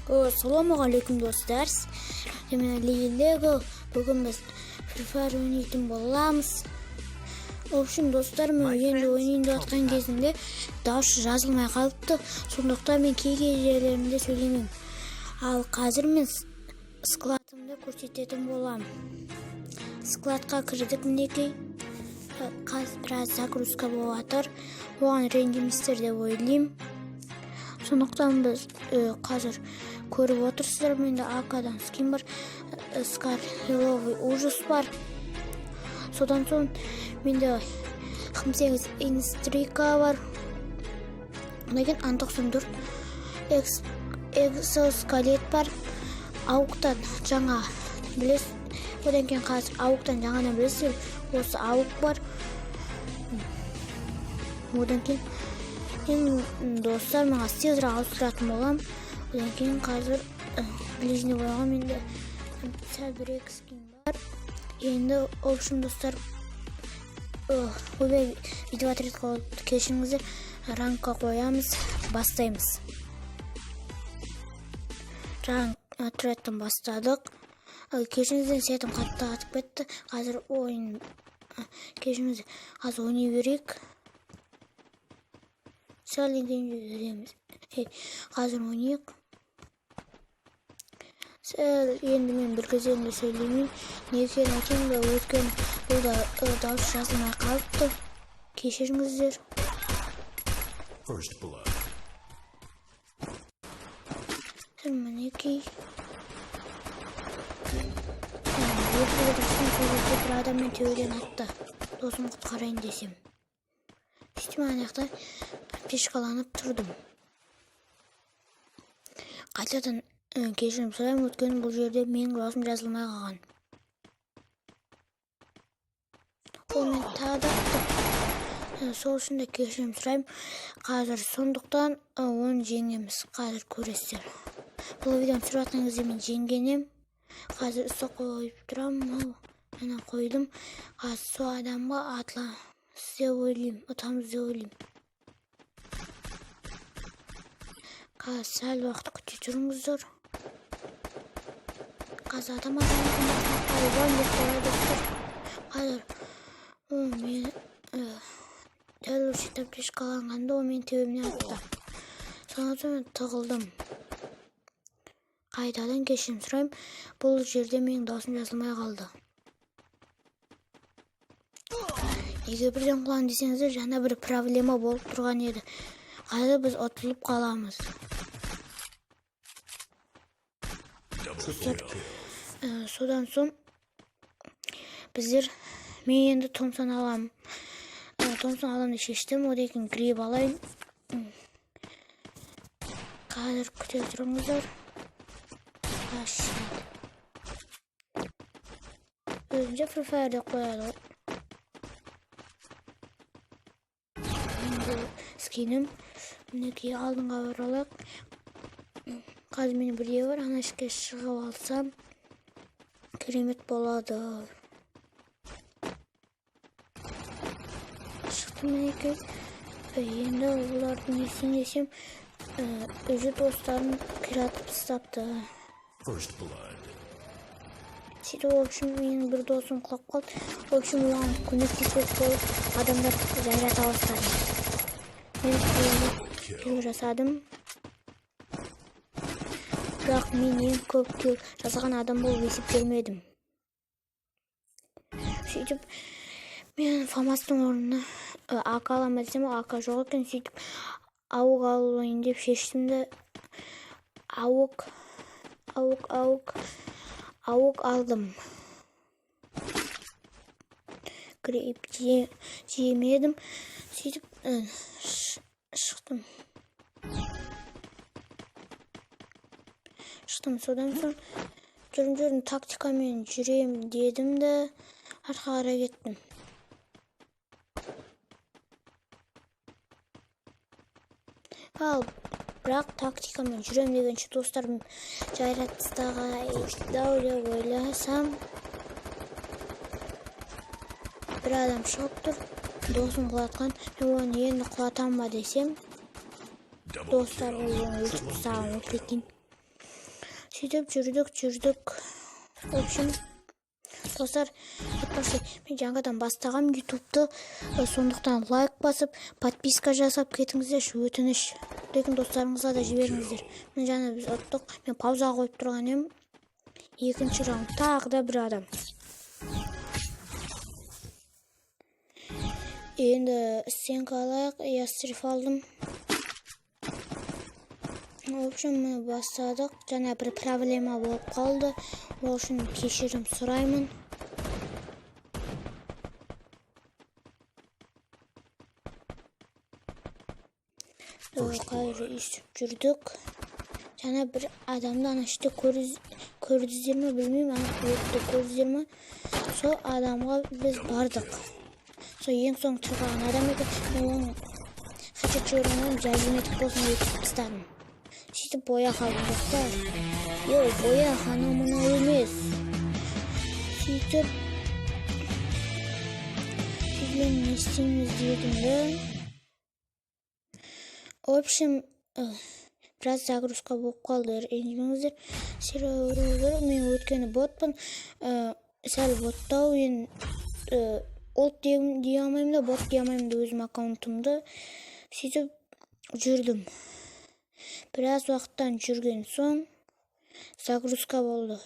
Assalamu alaikum dostlar. Lego bugün biz Free Fire oynayıp bolamız. Olsun dostlar, men endi oynayıp atkan кезинде дауыс жазылмай калыптı. Сондуктан мен кей кезелеримде сөйлемейм. Ал қазір мен складымды көрсететін болам. Складқа кірдік мінекей. Қазір біраз загрузка болып жатыр. Оған ренжімейсіздер деп ойлаймын. Сондықтан біз қазір көріп отырсыздар, менде АК-дан скин бар, Скарловый ужас бар. Содан соң менде 58 инстрика бар. Одан кейін Ан-94 экзоскелет бар. Ауықтан жаңа білесіз. Одан кейін қазір ауықтан жаңадан білесіз, осы ауық бар. Одан кейін достар, мен тезірек ауыстыратын болам. Одан кейін қазір ближний бойға менде сәл бір скин бар. Енді общем достар, ойбай видео отрядқа кешіріңіздер, рангқа қоямыз, бастаймыз. Ранг отрядтан бастадық. Кешіріңіздер, сетім қатты атып кетті. Қазір ойын кешіріңіздер, қазір ойнай берейік. Сәлден жүреміз. Қазір ойнайық. Енді мен бір кезеңде сөйлеймін. Некен әкем де өткен бұл да дауыс жазылмай қалыпты. Кешіріңіздер. Мінекей. Бір адаммен төбеден атты. Досым құтқарайын десем. Сөйтіп анаяқта пешкаланып тұрдым. Қайтадан кешірім сұраймын, өткен бұл жерде менің даусым жазылмай қалған. Ол мен тағдапты. Сол үшін де кешірім сұраймын. Қазір сондықтан оны жеңеміз. Қазір көресіздер. Бұл видеоны түсіріп жатқан кезде мен жеңгенем. Қазір үсті қойып тұрамын. Мына қойдым. Қазір сол адамға атыламыз деп ойлаймын. Ұтамыз деп ойлаймын. Қазір сәл уақыт күте тұрыңыздар. Қазір адам қазір мен дәл осы пешкаланғанда ол мен төбемнен атты. Содан соң мен тығылдым. Қайтадан кешірім сұраймын. Бұл жерде менің даусым жазылмай қалды. Егер бірден құлан десеңіздер, жаңа бір проблема болып тұрған еді. Қазір біз ұтылып қаламыз. Содан соң біздер, мен енді Томсон алам. Томсон аламды шештім, одан кейін гриб алайын. Қазір күте тұрыңыздар. Өзінше Free Fire'де қояды. Скинім. Мінекей алдыңға оралақ. Қазір менің бірде бар, ана ішке шығып алсам керемет болады. Шықтым мінекей. Енді олардың несін десем, өзі достарын қиратып тастапты. Сөйтіп, в общем, менің бір досым құлап қалды. В общем, оған көмектеспек болып адамдар жайрата бастады. Мен кіл жасадым. Бірақ мен ең көп кіл жасаған адам болып есептелмедім. Сөйтіп, мен Фамастың орнына АК аламын десем, АК жоқ екен. Сөйтіп, ауық алайын деп шештім де ауық алдым. Грейп жемедім. Сөйтіп шықтым. Содан соң жүрім тактикамен жүрем дедім де артқа қарай кеттім. Ал бірақ тактикамен жүрем дегенше достарым жайратыстағы деп ойласам, бір адам шығып тұр. Досым құлатқан, мен оны енді құлатам ба десем, достар оны өлтіріп тастаған, өлтірген. Сөйтіп жүрдік. В общем, достар, мен жаңадан бастағам ютубты, сондықтан лайк басып, подписка жасап кетіңіздерші, өтініш. Лекін достарыңызға да жіберіңіздер. Мен жаңа біз ұттық, мен паузаға қойып тұрған ем. Екінші раунд, тағы да бір адам. Енді стенка алайық, ястриф алдым. В общем, мы бастадық. Жаңа бір проблема болып қалды. Ол үшін кешірім сұраймын. Қайры үйсіп жүрдік. Жаңа бір адамды анашты көрдіздер ме білмеймін, анық өтті көрдіздер ме. Сол адамға біз бардық. Сол ең соң тұрған адам еді. Мен оның қачет жөрінен жәлеметік болсын өтіп тастадым. Сөйтіп боя қалдым достар. Боя хана мұна емес. Сөйтіп сізбен не істейміз дедім да. В общем, біраз загрузка болып қалды. Ренжімеңіздер. Сервер мен өткені ботпын. Сәл боттау олд дей алмаймын да, бот дей алмаймын да өзім аккаунтымды. Сөйтіп жүрдім. Біраз уақыттан жүрген соң загрузка болды.